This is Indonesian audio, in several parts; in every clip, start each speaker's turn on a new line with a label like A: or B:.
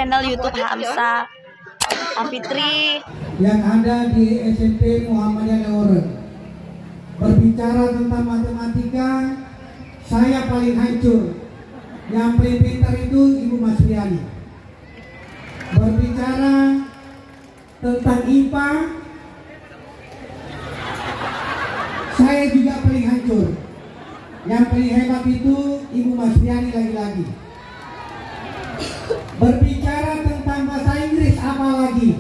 A: channel YouTube Hamsa Afitri
B: yang ada di SMP Muhammadiyah Leoren. Berbicara tentang matematika, saya paling hancur. Yang paling pintar itu Ibu Masriani. Berbicara tentang IPA, saya juga paling hancur. Yang paling hebat itu Ibu Masriani lagi-lagi. Berbicara tentang bahasa Inggris apalagi,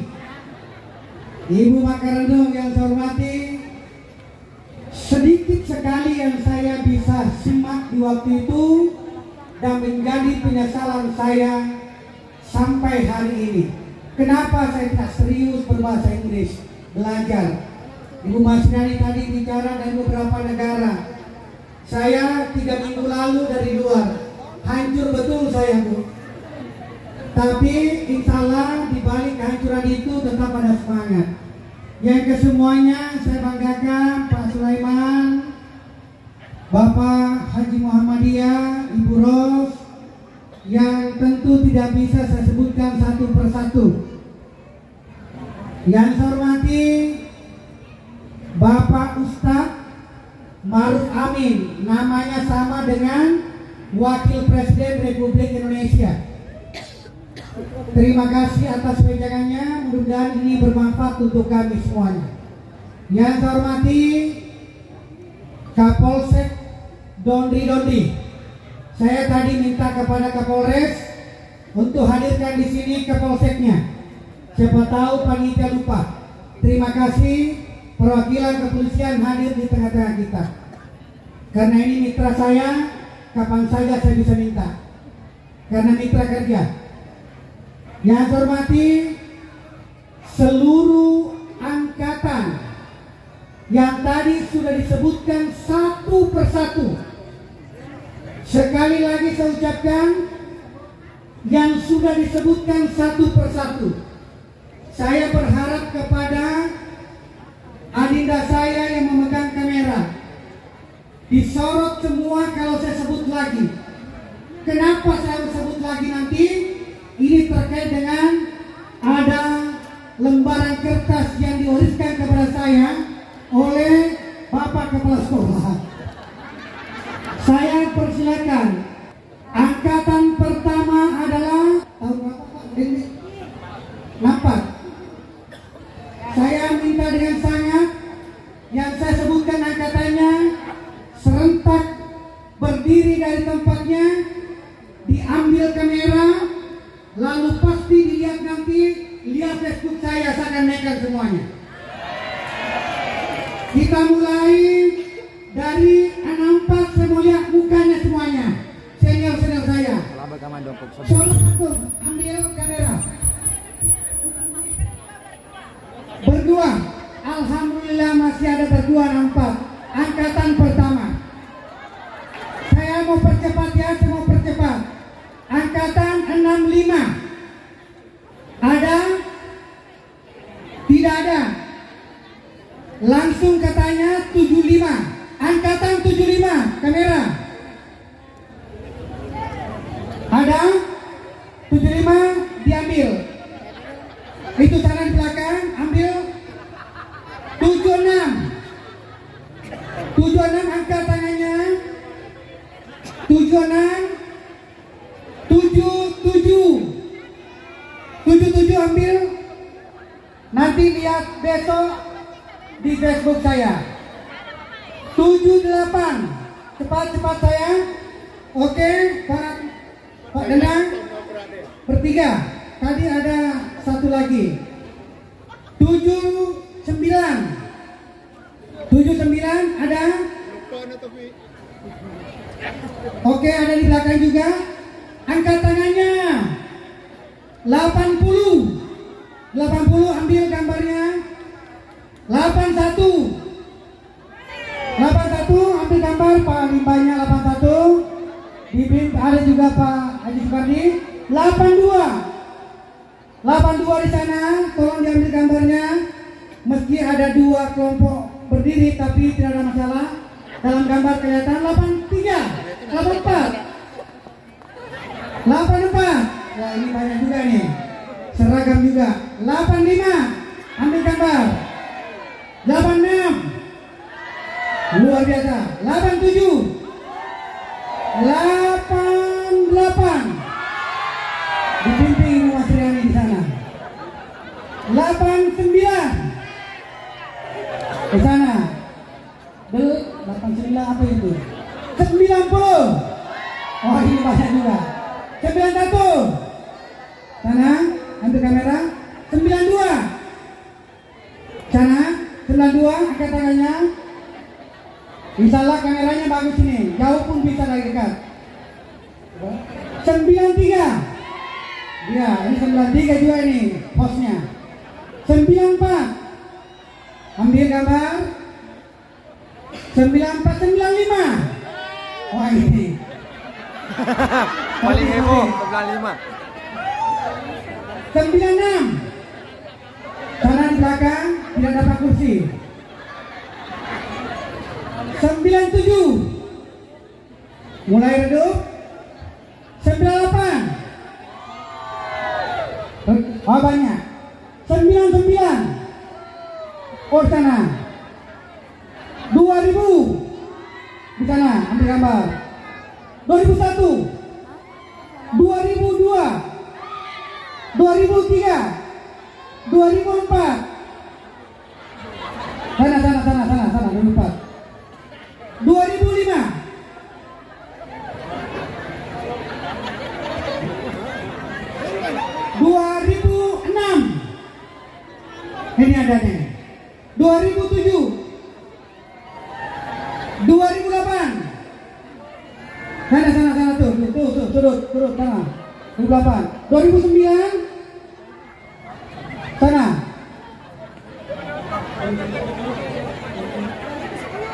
B: Ibu Makarendo yang saya hormati, sedikit sekali yang saya bisa simak di waktu itu dan menjadi penyesalan saya sampai hari ini. Kenapa saya tidak serius berbahasa Inggris, belajar? Ibu Masriani tadi bicara dari beberapa negara. Saya 3 minggu lalu dari luar, hancur betul saya, Bu. Tapi insya Allah di balik kehancuran itu tetap ada semangat. Yang kesemuanya saya banggakan Pak Sulaiman, Bapak Haji Muhammadiyah, Ibu Ros, yang tentu tidak bisa saya sebutkan satu persatu. Yang saya hormati Bapak Ustadz Maruf Amin, namanya sama dengan Wakil Presiden Republik Indonesia. Terima kasih atas wejangannya, mudah-mudahan ini bermanfaat untuk kami semuanya. Yang saya hormati Kapolsek Dondri. Saya tadi minta kepada Kapolres untuk hadirkan di sini Kapolseknya. Siapa tahu panitia lupa. Terima kasih perwakilan kepolisian hadir di tengah-tengah kita. Karena ini mitra saya, kapan saja saya bisa minta. Karena mitra kerja. Yang saya hormati seluruh angkatan yang tadi sudah disebutkan satu persatu. Sekali lagi saya ucapkan yang sudah disebutkan satu persatu. Saya berharap kepada adinda saya yang memegang kamera, disorot semua kalau saya sebut lagi. Kenapa saya harus sebut lagi nanti? Ini terkait dengan ada lembaran kertas yang diwariskan kepada saya oleh Bapak Kepala Sekolah. Saya persilakan. Angkatan pertama adalah tahun berapa Pak? Ini 4. Saya minta dengan sangat yang saya sebutkan angkatannya serentak berdiri dari tempatnya, diambil kamera. Lalu pasti dilihat nanti, lihat Facebook saya akan naikkan semuanya. Kita mulai dari 64, saya mau lihat mukanya semuanya. Senior-senior saya. Salah satu, ambil kamera. Berdua, alhamdulillah masih ada berdua 64. Angkatan pertama. Saya mau percepat ya, saya mau percepat. Angkatan 65 ada? Tidak ada. Langsung katanya 75. Angkatan 75 kamera. Ada? 75 diambil. Itu sana di belakang, ambil. 76. 76 angkat tangannya. 76. 77 ambil. Nanti lihat besok di Facebook saya. 78. Cepat saya. Oke, Pak Denang. Bertiga. Tadi ada satu lagi. 79. 79 ada. Oke, ada di belakang juga. Angkat tangannya. 80 ambil gambarnya. 81 ambil gambar Pak Limbanya. 81 dibimbing ada juga Pak Haji Sukardi. 82 di sana, tolong diambil gambarnya. Meski ada 2 kelompok berdiri tapi tidak ada masalah. Dalam gambar kelihatan. 83 84 Ya ini banyak juga nih. Seragam juga. 85. Ambil gambar. 86. Luar biasa. 87. 88. Dibimbing Mas Riani di sana. 89. Ke sana. 89 apa itu? 90. Oh ini banyak juga. 91. Sana, ambil kamera. 92. Sana, 92, angkat tangannya. Insyaallah kameranya bagus ini. Jauh pun bisa dari dekat. 93. Ya, ini 93 juga ini posnya. 94. Ambil gambar. 94, 95. Wah ini.
C: Paling heboh 95.
B: 96. Sana di belakang tidak dapat kursi. 97. Mulai redup. 98. Oh banyak. 99. Oh sana. 2000. Di sana ambil gambar. 2001. 2002. 2003. 2004. Sana 2004. 2005. 2006. Ini adanya. 2007. 2008. Sana tuh, turut sana. 2008. 2009. Sana.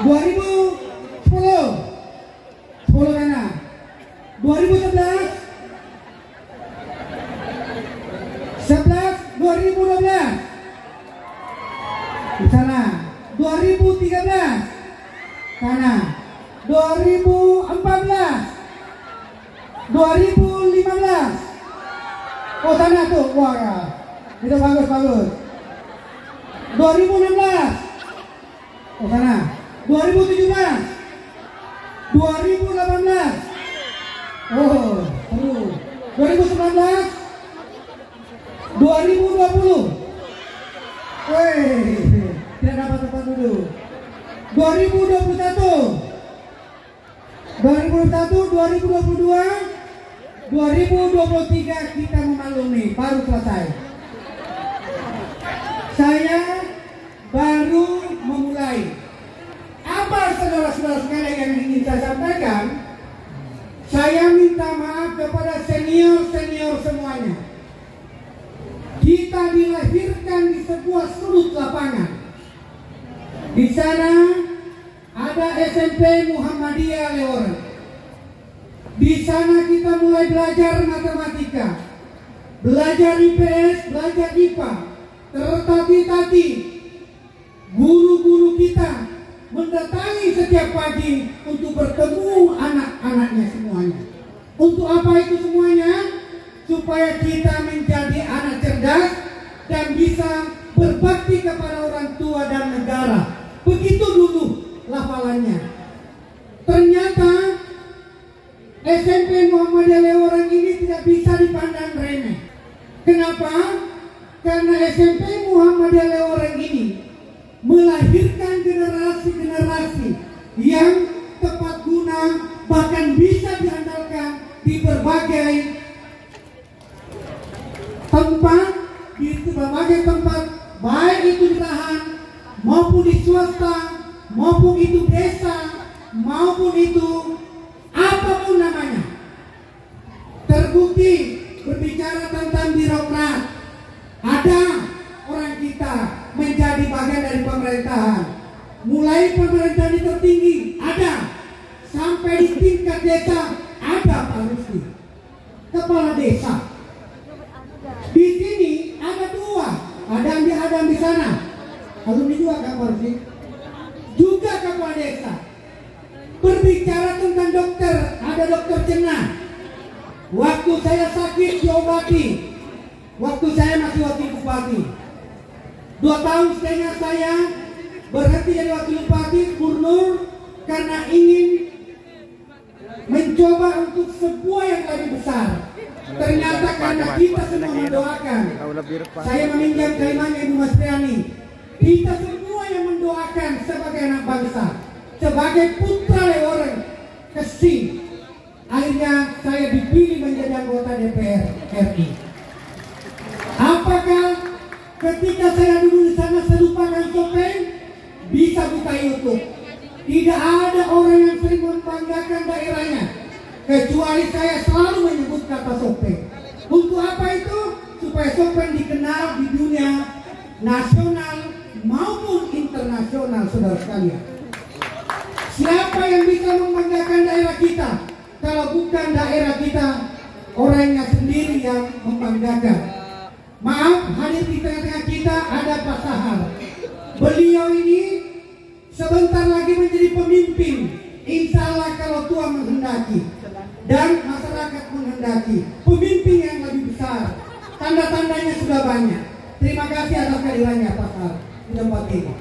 B: 2010. 10 sana. 2011. 2012. Di sana. 2013. Sana. 2014. 2015. Oh sana tuh. Wah ya. Itu bagus. 2016. Oh sana. 2017. 2018. Oh seru. 2019. 2020. Wih, tidak dapat tempat duduk. 2021. 2022. 2023 kita memaklumi, baru selesai. Saya baru memulai. Apa saudara-saudara sekalian yang ingin saya sampaikan? Saya minta maaf kepada senior-senior semuanya. Kita dilahirkan di sebuah sudut lapangan. Di sana ada SMP Muhammadiyah Leoran. Di sana kita mulai belajar matematika, belajar IPS, belajar IPA. Tertatih-tatih guru-guru kita mendatangi setiap pagi untuk bertemu anak-anaknya semuanya. Untuk apa itu semuanya? Supaya kita menjadi anak cerdas dan bisa berbakti kepada orang tua dan negara. Begitu dulu lafalannya. Ternyata SMP Muhammadiyah Leoran ini tidak bisa dipandang remeh. Kenapa? Karena SMP Muhammadiyah Leoran ini melahirkan generasi-generasi yang tepat guna, bahkan bisa diandalkan di berbagai tempat, baik itu di lahan maupun di swasta, maupun itu desa, maupun itu apapun namanya. Terbukti berbicara tentang birokrat, ada orang kita menjadi bagian dari pemerintahan, mulai pemerintahan yang tertinggi ada, sampai di tingkat desa ada Pak Rusdi, kepala desa. Di sini ada dua, ada yang di sana, alumni juga Kak Rusdi, juga kepala desa. Berbicara tentang dokter, ada dokter Jenah, Waktu saya sakit diobati. Waktu saya masih wakil bupati. 2 tahun setengah saya berhenti jadi wakil bupati gubernur karena ingin mencoba untuk sebuah yang lebih besar. Ternyata karena kita semua mendoakan, saya meminjam kalimatnya Ibu Mas Triani, kita semua yang mendoakan sebagai anak bangsa, sebagai putra orang Kesing, akhirnya saya dipilih menjadi anggota DPR RI. Apakah ketika saya dulu di sana saya lupakan Sopeng? Bisa buka YouTube. Tidak ada orang yang sering membanggakan daerahnya kecuali saya selalu menyebut kata Sopeng. Untuk apa itu? Supaya Sopeng dikenal di dunia nasional maupun internasional, saudara sekalian. Siapa yang bisa membanggakan daerah kita kalau bukan daerah kita orangnya sendiri yang membanggakan? Maaf, hadir di tengah-tengah kita ada Pak Sahar. Beliau ini sebentar lagi menjadi pemimpin, insya Allah kalau Tuhan menghendaki dan masyarakat menghendaki, pemimpin yang lebih besar. Tanda-tandanya sudah banyak. Terima kasih atas kehadirannya Pak Sahar di tempat ini.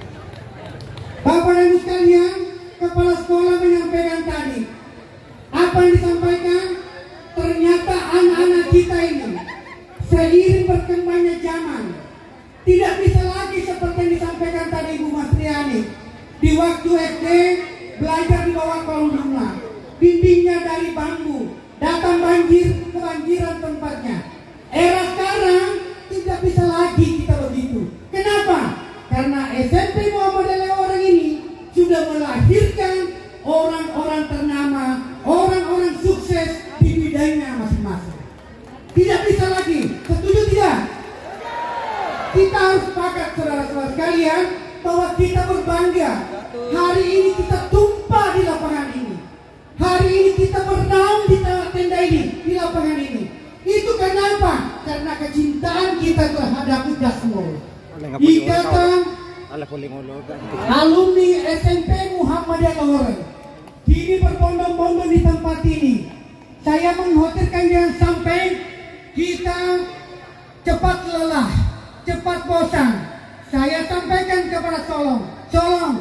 B: Bapak dan Ibu sekalian, kepala sekolah menyampaikan tadi, apa yang disampaikan? Ternyata anak-anak kita ini seiring berkembangnya zaman tidak bisa lagi seperti yang disampaikan tadi Ibu Mas Triani. Di waktu SD belajar di bawah kolong rumah, dindingnya dari bambu, datang banjir, kebanjiran tempatnya. Era sekarang tidak bisa lagi kita begitu. Kenapa? Karena SMP Muhammadiyah Leoreng ini sudah melahirkan orang-orang ternama, orang-orang sukses di bidangnya masing-masing. Tidak bisa lagi. Setuju tidak? Kita harus sepakat saudara-saudara sekalian bahwa kita berbangga. Hari ini kita tumpah di lapangan ini. Hari ini kita bernaung di tenda ini, di lapangan ini. Itu kenapa? Karena kecintaan kita terhadap Jasmul. Ikatan alumni SMP Muhammadiyah Leoreng kini berbondong-bondong di tempat ini. Saya mengkhawatirkan jangan sampai kita cepat lelah, cepat bosan. Saya sampaikan kepada Solong,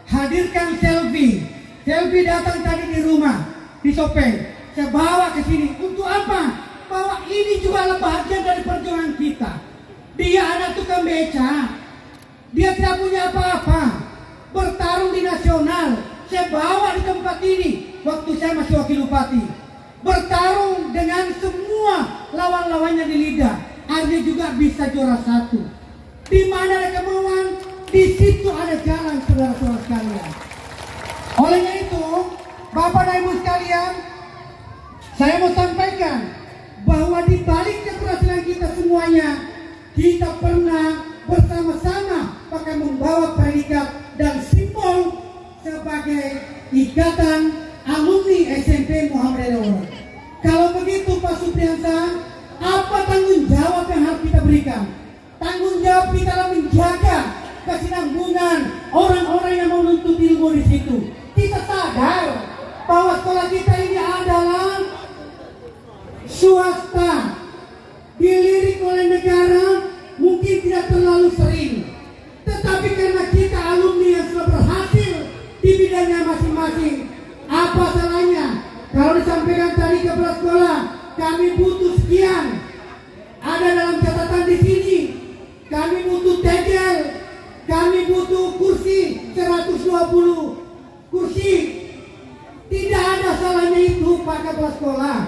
B: hadirkan selfie. Selfie datang tadi di rumah, di Sopeng. Saya bawa ke sini. Untuk apa? Bahwa ini juga adalah bagian dari perjuangan kita. Dia anak tukang beca. Dia tidak punya apa-apa. Bertarung di nasional. Saya bawa di tempat ini waktu saya masih wakil bupati. Bertarung dengan semua lawan-lawannya di lidah. Akhirnya juga bisa juara 1. Di mana ada kemauan, di situ ada jalan, saudara-saudara sekalian. Olehnya itu, Bapak dan Ibu sekalian, saya mau sampaikan bahwa di balik keberhasilan kita semuanya, kita pernah bersama-sama pakai membawa predikat dan simbol sebagai Ikatan Alumni SMP Muhammadiyah Leoreng. Kalau begitu Pak Supriyansa, apa tanggung jawab yang harus kita berikan? Tanggung jawab kita adalah menjaga kesinambungan orang-orang yang menuntut ilmu di situ. Kita sadar bahwa sekolah kita ini adalah swasta, dilirik oleh negara, mungkin tidak terlalu sering. Tetapi karena kita alumni yang sudah berhasil di bidangnya masing-masing, apa salahnya kalau disampaikan tadi kepada sekolah, kami butuh sekian. Ada dalam catatan di sini, kami butuh tegel, kami butuh kursi 120 kursi. Tidak ada salahnya itu Pak Kepala Sekolah.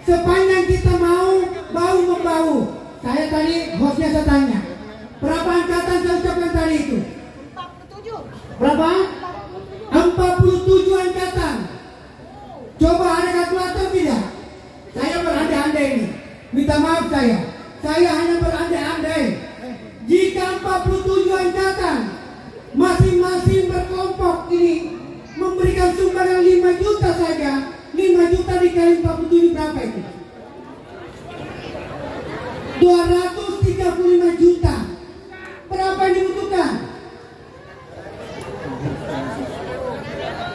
B: Sepanjang kita mau bahu-membahu. Saya tadi hostnya saya tanya, berapa angkatan saya ucapkan tadi itu? 47. Berapa? 47 angkatan. Coba ada kalkulator tidak? Saya berandai-andai ini. Minta maaf saya hanya berandai-andai. Jika 47 angkatan masing-masing berkelompok ini memberikan sumbangan 5 juta saja, 5 juta dikali 47 berapa itu? 235 juta. Berapa yang dibutuhkan?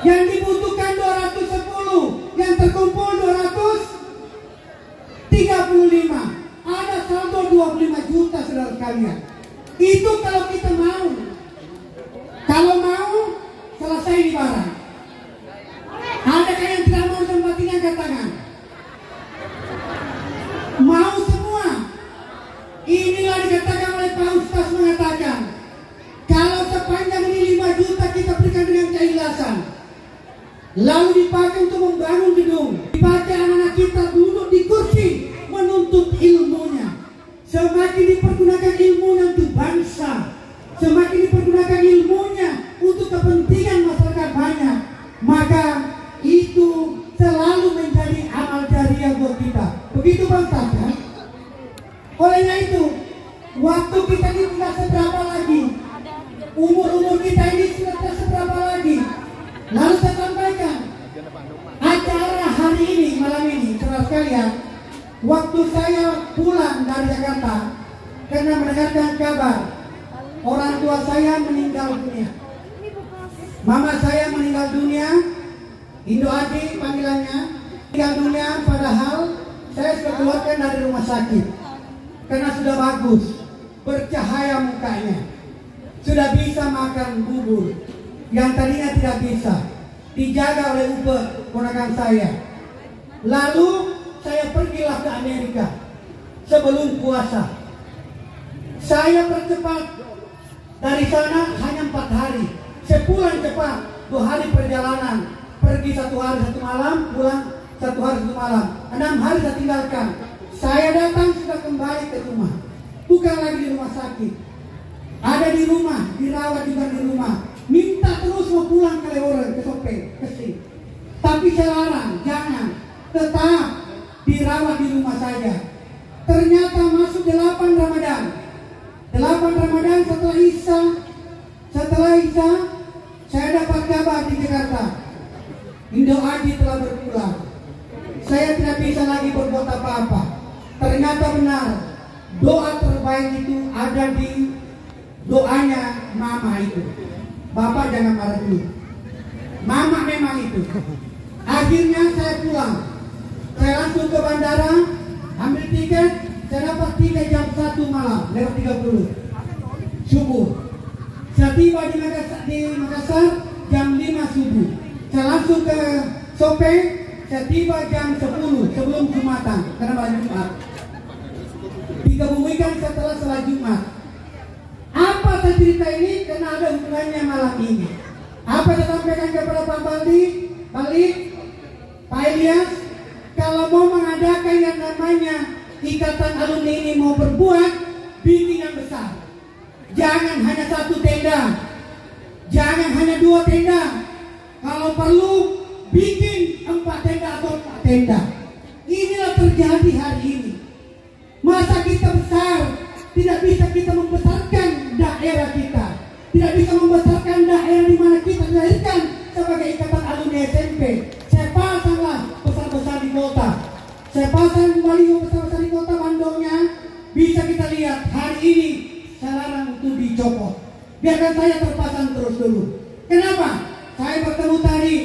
B: Yang dibutuhkan 210, yang terkumpul 235. sekalian. Itu kalau kita mau. Kalau mau, selesai di barang. Adakah yang tidak mau tempat ini angkat tangan? Mau semua. Inilah dikatakan oleh Pak Ustaz mengatakan, kalau sepanjang ini 5 juta kita berikan dengan keikhlasan, lalu dipakai untuk membangun gedung, dipakai anak-anak kita duduk di kursi menuntut ilmunya, semakin dipergunakan ilmunya untuk bangsa, semakin dipergunakan ilmunya untuk kepentingan masyarakat banyak, maka itu selalu menjadi amal jariah buat kita. Begitu Bang Ustaz ya? Olehnya itu, waktu kita ini tidak seberapa lagi, umur kita ini sudah tidak seberapa lagi. Lalu saya sampaikan, acara hari ini, malam ini, saudara sekalian, waktu saya pulang dari Jakarta, karena mendengarkan kabar orang tua saya meninggal dunia. Mama saya meninggal dunia, Indo Adi panggilannya, meninggal dunia, padahal saya sudah keluarkan dari rumah sakit. Karena sudah bagus, bercahaya mukanya, sudah bisa makan bubur yang tadinya tidak bisa, dijaga oleh ponakan saya. Lalu saya pergilah ke Amerika sebelum puasa. Saya percepat dari sana hanya 4 hari. Saya pulang cepat, 2 hari perjalanan, pergi 1 hari 1 malam, pulang 1 hari 1 malam, 6 hari saya tinggalkan. Saya datang sudah kembali ke rumah, bukan lagi di rumah sakit. Ada di rumah, dirawat juga di rumah. Minta terus mau pulang ke Leworen, ke Sope, ke sini. Tapi saya larang, jangan. Tetap dirawat di rumah saja. Ternyata masuk 8 Ramadan. 8 Ramadan setelah Isya, saya dapat kabar di Jakarta. Indo Adi telah berpulang. Saya tidak bisa lagi berbuat apa-apa. Ternyata benar, doa terbaik itu ada di doanya mama itu. Bapak jangan marah dulu. Mama memang itu. Akhirnya saya pulang. Saya langsung ke bandara, ambil tiket. Saya dapat tiket jam 1 malam, lewat 30 subuh. Saya tiba di Makassar jam 5 subuh. Saya langsung ke Sope. Saya tiba jam 10 sebelum Jumatan, karena malam Jumat. Dikebumikan setelah sholat Jumat. Apa saya cerita ini? Karena ada hubungannya malam ini. Apa saya sampaikan kepada Pak Balik, Pak Ilyas, kalau mau mengadakan yang namanya ikatan alumni ini, mau berbuat, bikin yang besar. Jangan hanya 1 tenda, jangan hanya 2 tenda. Kalau perlu, bikin 4 tenda atau 4 tenda. Inilah terjadi hari ini. Masa kita besar, tidak bisa kita membesarkan daerah kita, tidak bisa membesarkan daerah di mana kita dilahirkan sebagai ikatan alumni SMP. Saya pasanglah besar-besar di kota. Saya pasang baliho besar-besar di kota Bandungnya. Bisa kita lihat hari ini saya larang untuk dicopot. Biarkan saya terpasang terus dulu. Kenapa? Saya bertemu tadi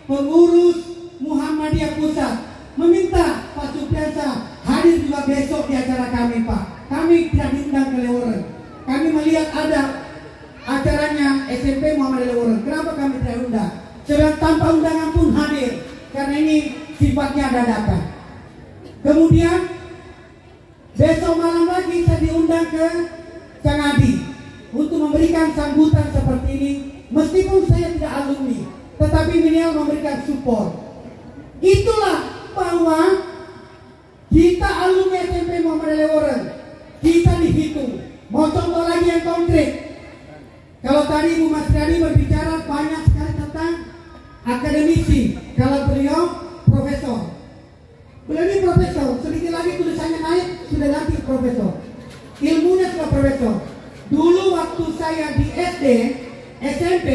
B: pengurus Muhammadiyah Pusat meminta Pak Supriyansa hadir juga besok di acara kami, Pak. Kami tidak diundang ke Leworen. Kami melihat ada acaranya SMP Muhammadiyah Leworen. Kenapa kami tidak undang? Sedang tanpa undangan pun hadir, karena ini sifatnya dadakan. Kemudian besok malam lagi saya diundang ke Cangadi untuk memberikan sambutan seperti ini. Meskipun saya tidak alumni, tetapi minimal memberikan support. Itulah bahwa kita alumni SMP Muhammadiyah Leworen, kita dihitung. Mau contoh lagi yang konkret. Kalau tadi Bu Mas Riyadi berbicara banyak sekali tentang akademisi, kalau beliau profesor. Beliau ini profesor, sedikit lagi tulisannya naik, sudah nanti profesor. Ilmunya sudah profesor. Dulu waktu saya di SD, SMP,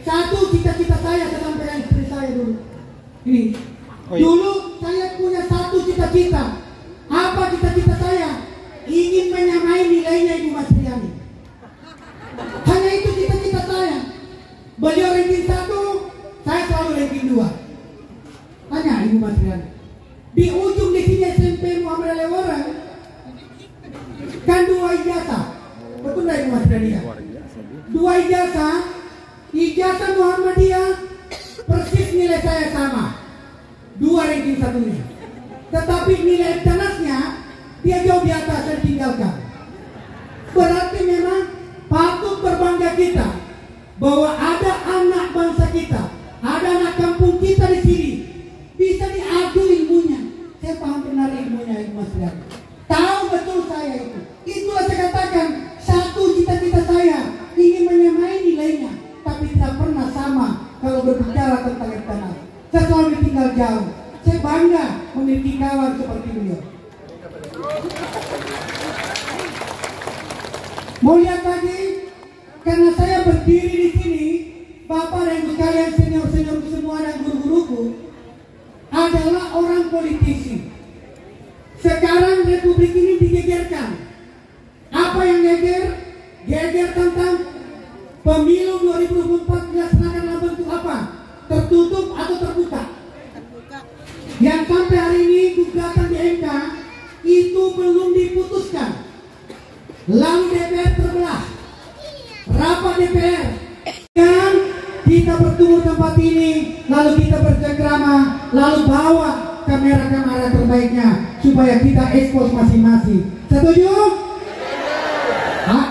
B: satu cita-cita saya sampaikan istri saya dulu. Ini. Dulu saya punya satu cita-cita. Apa cita-cita saya? Ingin menyamai nilainya Ibu Mas Riyadi. Hanya itu cita-cita saya. Beliau ranking 1, saya selalu ranking 2. Tanya Ibu Mas Riyadi. Di ujung di sini SMP Muhammadiyah Leworen kan 2 ijazah. Nasraniyah. Dua ijazah Muhammadiyah persis nilai saya sama, 2 ranking satunya. Tetapi nilai tanasnya dia jauh di atas dan tinggalkan. Berarti memang patut berbangga kita bahwa ada anak bangsa kita, ada anak kampung kita di sini bisa diadu ilmunya. Saya paham benar ilmunya Mas Rian. Tahu betul saya itu. Itulah saya katakan, satu cita-cita saya ingin menyamai nilainya, tapi tidak pernah sama kalau berbicara tentang tanah. Saya selalu tinggal jauh. Saya bangga memiliki kawan seperti beliau. Mau lihat lagi? Karena saya berdiri di sini, Bapak dan Ibu sekalian, senior-seniorku semua dan guru-guruku adalah orang politisi. Sekarang Republik ini digegerkan. Apa yang geger? Geger tentang pemilu 2024 dilaksanakan dalam bentuk apa? Tertutup atau terbuka? Yang sampai hari ini gugatan di MK itu belum diputuskan. Lalu DPR terbelah. Rapat DPR. Dan kita bertemu tempat ini, lalu kita bercengkrama, lalu bawa kamera-kamera terbaiknya supaya kita expose masing-masing. Setuju? Hah?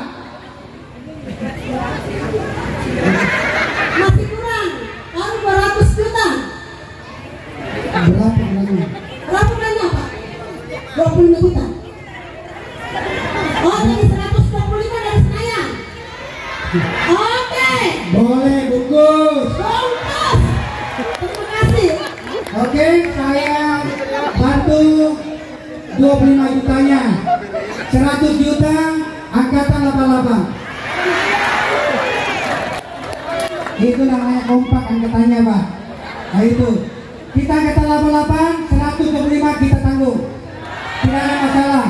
C: Masih kurang, baru 200 juta.
B: Berapa namanya?
C: Berapa banyak Pak? 25 juta. Oh, jadi 125 dari Senayan. Oke.
B: Boleh bungkus.
C: Bungkus. Terima kasih.
B: Oke, saya bantu 25 jutanya. 100 juta angkatan 88. Itu namanya kompak angkatannya, Pak. Nah itu. Kita angkatan 88, 125 kita tanggung. Tidak ada masalah.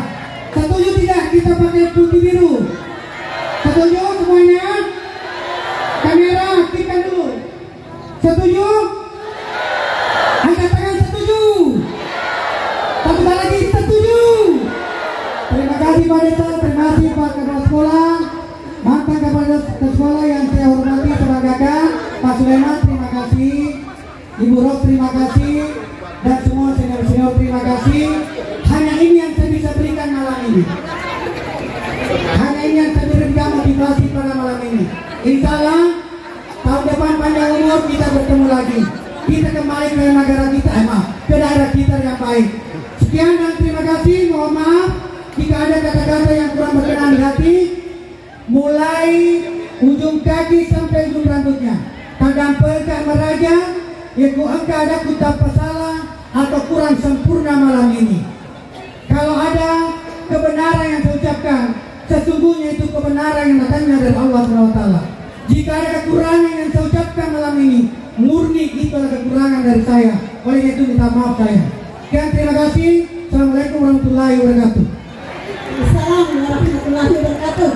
B: Setuju tidak kita pakai putih biru? Setuju semuanya? Kamera aktifkan dulu. Setuju? Angkat tangan setuju. Satu kali lagi setuju. Terima kasih Pak Desa, terima kasih Pak Kepala Sekolah, mantan Kepala Sekolah yang saya hormati sebagaimana Pak Sulaiman, terima kasih. Ibu Ros, terima kasih. Dan semua senior-senior, terima kasih. Hanya ini yang saya bisa berikan malam ini. Hanya ini yang saya berikan motivasi pada malam ini. Insya Allah tahun depan panjang umur kita bertemu lagi. Kita kembali ke negara kita, ke daerah kita yang baik. Sekian dan terima kasih. Mohon maaf jika ada kata-kata yang kurang berkenan di hati. Mulai ujung kaki sampai ujung rambutnya. Kadang pegak meraja, yaitu engkau ada kutap salah atau kurang sempurna malam ini. Kalau ada kebenaran yang saya ucapkan, sesungguhnya itu kebenaran yang datangnya dari Allah SWT. Jika ada kekurangan yang saya ucapkan malam ini, murni itu adalah kekurangan dari saya. Oleh itu minta maaf saya. Sekian, terima kasih. Assalamualaikum warahmatullahi wabarakatuh.
C: Assalamualaikum warahmatullahi wabarakatuh.